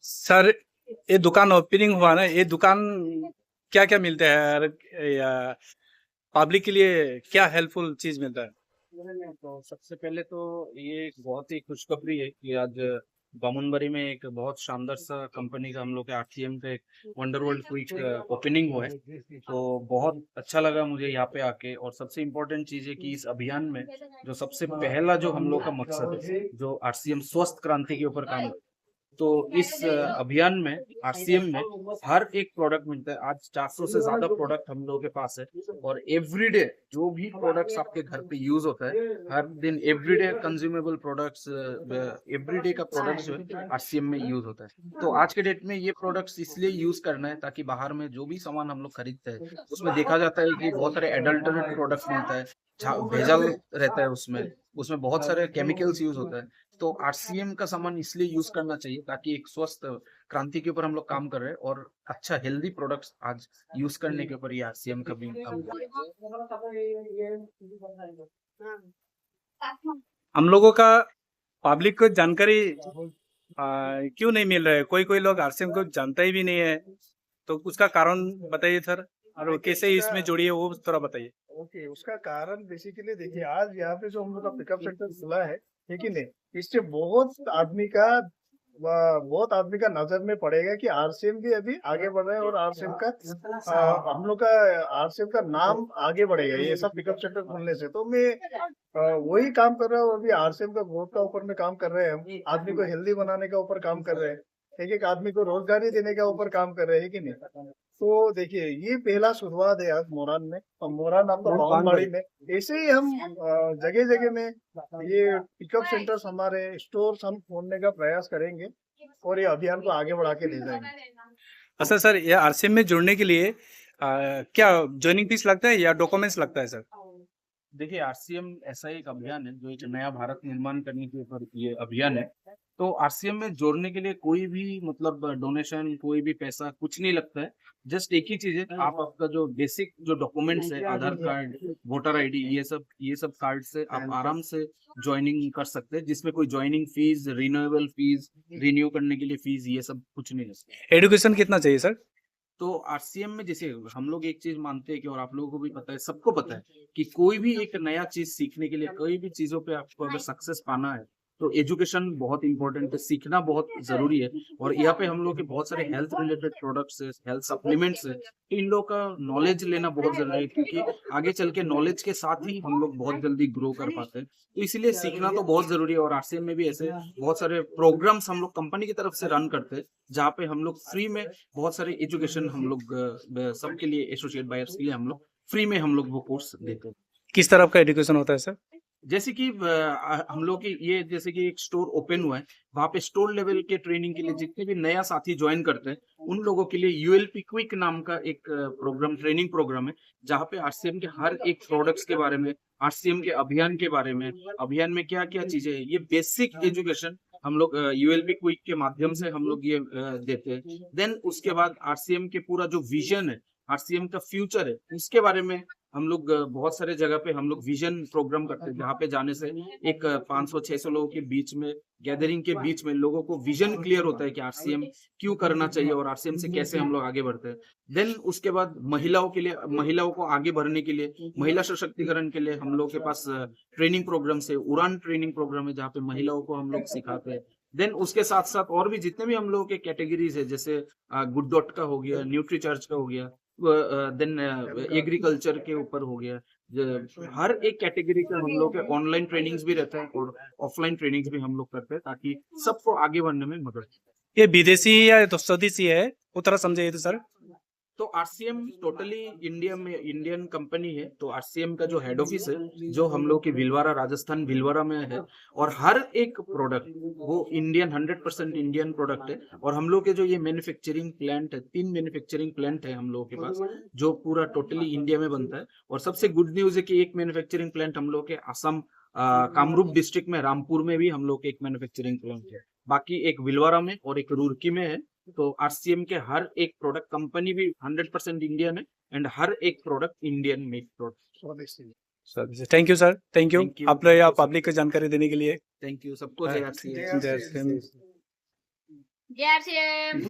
Sir, ये दुकान opening हुआ ना, ये दुकान क्या क्या मिलता है यार, या पब्लिक के लिए क्या हेल्पफुल चीज मिलता है? तो सबसे पहले तो ये एक बहुत ही खुशखबरी है कि आज बामुनबरी में एक बहुत शानदार सा कंपनी का हम लोग के आरसीएम का एक वंडर वर्ल्ड क्विक ओपनिंग हुआ है। तो बहुत अच्छा लगा मुझे यहाँ पे आके, और सबसे इम्पोर्टेंट चीज़ है कि इस अभियान में जो सबसे पहला जो हम लोग का मकसद है, जो आरसीएम स्वस्थ क्रांति के ऊपर काम, तो इस अभियान में आरसीएम में हर एक प्रोडक्ट मिलता है। आज 400 से ज्यादा प्रोडक्ट हम लोगों के पास है, और एवरीडे जो भी प्रोडक्ट्स आपके घर पे यूज होता है, हर दिन एवरीडे कंज्यूमेबल प्रोडक्ट्स, एवरीडे का प्रोडक्ट जो है आरसीएम में यूज होता है। तो आज के डेट में ये प्रोडक्ट्स इसलिए यूज करना है ताकि बाहर में जो भी सामान हम लोग खरीदते हैं उसमें देखा जाता है कि बहुत सारे एडल्टरेट प्रोडक्ट्स मिलता है, भेजाल रहता है उसमें, उसमें बहुत सारे केमिकल्स यूज होता है। तो आरसीएम का सामान इसलिए यूज करना चाहिए ताकि एक स्वस्थ क्रांति के ऊपर हम लोग काम कर रहे हैं, और अच्छा हेल्दी प्रोडक्ट्स आज यूज करने के ऊपर ये आरसीएम का भी काम कर रहे हम लोगों का पब्लिक को जानकारी क्यों नहीं मिल रहा है? कोई कोई लोग आरसीएम को जानता ही भी नहीं है, तो उसका कारण बताइए सर, और वो कैसे इसमें जुड़ी है वो थोड़ा बताइए। ओके, उसका कारण बेसिकली देखिए, आज यहाँ पे जो हम लोग का पिकअप सेंटर खुला है कि नहीं, इससे बहुत आदमी का नजर में पड़ेगा कि आरसीएम भी अभी आगे बढ़ रहा है, और आरसीएम का हम लोग का आरसीएम का नाम आगे बढ़ेगा ये सब पिकअप सेंटर खुलने से। तो मैं वही काम कर रहा हूँ, अभी आरसीएम का ग्रोथ का ऊपर में काम कर रहे हैं हम, आदमी को हेल्दी बनाने का ऊपर काम कर रहे हैं, एक एक आदमी को रोजगारी देने का ऊपर काम कर रहे हैं कि नहीं। तो देखिए, ये पहला शुरुआत है आज मोरान में, और मोरान आपका बावनबाड़ी में। ऐसे ही हम जगह जगह में ये पिकअप सेंटर्स, हमारे स्टोर्स हम खोलने का प्रयास करेंगे, और ये अभियान को आगे बढ़ा के ले जाएंगे। अच्छा सर, ये आरसीएम में जुड़ने के लिए क्या ज्वाइनिंग फीस लगता है या डॉक्यूमेंट्स लगता है सर? देखिए, आरसीएम ऐसा एक अभियान है जो एक नया भारत निर्माण करने के ऊपर ये अभियान है। तो आरसीएम में जोड़ने के लिए कोई भी मतलब डोनेशन, कोई भी पैसा कुछ नहीं लगता है। जस्ट एक ही चीज है, आप आपका जो बेसिक जो डॉक्यूमेंट्स है, आधार कार्ड, वोटर आईडी, ये सब कार्ड से आप आराम से ज्वाइनिंग कर सकते हैं, जिसमें कोई joining fees, renewable fees, renew करने के लिए फीस, ये सब कुछ नहीं है। एडुकेशन कितना चाहिए सर? तो आरसीएम में जैसे हम लोग एक चीज मानते हैं कि, और आप लोगों को भी पता है, सबको पता है कि कोई भी एक नया चीज सीखने के लिए, कोई भी चीजों पे आपको अगर सक्सेस पाना है, तो एजुकेशन बहुत इंपॉर्टेंट है, सीखना बहुत जरूरी है। और यहाँ पे हम लोग के बहुत सारे हेल्थ रिलेटेड प्रोडक्ट्स है, हेल्थ सप्लीमेंट्स है, तो इन लोगों का नॉलेज लेना बहुत जरूरी है, क्योंकि आगे चल के नॉलेज के साथ ही हम लोग बहुत जल्दी ग्रो कर पाते हैं। तो इसलिए सीखना तो बहुत जरूरी है, और आरसीएम में भी ऐसे बहुत सारे प्रोग्राम्स हम लोग कंपनी की तरफ से रन करते हैं, जहाँ पे हम लोग फ्री में बहुत सारे एजुकेशन हम लोग सबके लिए, एसोसिएट बायर्स के लिए हम लोग फ्री में हम लोग वो कोर्स देते हैं। किस तरह का एडुकेशन होता है सर? जैसे कि हम लोग की ये, जैसे कि एक स्टोर ओपन हुआ है, वहाँ पे स्टोर लेवल के ट्रेनिंग के लिए जितने भी नया साथी ज्वाइन करते हैं, उन लोगों के लिए यूएलपी क्विक नाम का एक प्रोग्राम, ट्रेनिंग प्रोग्राम है, जहाँ पे आरसीएम के हर एक प्रोडक्ट्स के बारे में, आरसीएम के अभियान के बारे में, अभियान में क्या क्या चीजें है, ये बेसिक एजुकेशन हम लोग यूएलपी क्विक के माध्यम से हम लोग ये देते हैं। देन उसके बाद आरसीएम के पूरा जो विजन है, आरसीएम का फ्यूचर है, उसके बारे में हम लोग बहुत सारे जगह पे हम लोग विजन प्रोग्राम करते हैं, जहाँ पे जाने से एक 500-600 लोगों के बीच में, गैदरिंग के बीच में, लोगों को विजन क्लियर होता है कि आरसीएम क्यों करना चाहिए और आरसीएम से कैसे हम लोग आगे बढ़ते हैं। देन उसके बाद महिलाओं के लिए, महिलाओं को आगे बढ़ने के लिए, महिला सशक्तिकरण के लिए हम लोग के पास ट्रेनिंग प्रोग्राम से उड़ान ट्रेनिंग प्रोग्राम है, जहाँ पे महिलाओं को हम लोग सिखाते हैं। देन उसके साथ साथ और भी जितने भी हम लोगों के कैटेगरीज है, जैसे गुड डॉट का हो गया, न्यूट्री चार्ज का हो गया, देन एग्रीकल्चर के ऊपर हो गया, हर एक कैटेगरी के हम लोग के ऑनलाइन ट्रेनिंग्स भी रहते हैं, और ऑफलाइन ट्रेनिंग्स भी हम लोग करते हैं, ताकि सबको आगे बढ़ने में मदद। ये विदेशी या तो स्वदेशी है, उतना समझाइए तो सर। तो आरसीएम टोटली इंडिया में इंडियन कंपनी है। तो आरसीएम का जो हेड ऑफिस है, जो हम लोग की भिलवाड़ा, राजस्थान भिलवाड़ा में है, और हर एक प्रोडक्ट वो इंडियन, 100% इंडियन प्रोडक्ट है। और हम लोग के जो ये मैन्युफैक्चरिंग प्लांट है, 3 मैन्युफैक्चरिंग प्लांट है हम लोगों के पास, जो पूरा टोटली इंडिया में बनता है। और सबसे गुड न्यूज है कि एक मैन्युफैक्चरिंग प्लांट हम लोग के असम कामरूप डिस्ट्रिक्ट में, रामपुर में भी हम लोग के एक मैन्युफैक्चरिंग प्लांट है। बाकी एक भिलवाड़ा में और एक रुड़की में है। तो आरसीएम के हर एक प्रोडक्ट, कंपनी भी 100% इंडियन है, एंड हर एक product Indian made product. Sir thank you sir, thank you thank you, आप लोग पब्लिक को जानकारी देने के लिए। थैंक यू सबको। जय जय आरसीएम। श्री राम। जय आरसीएम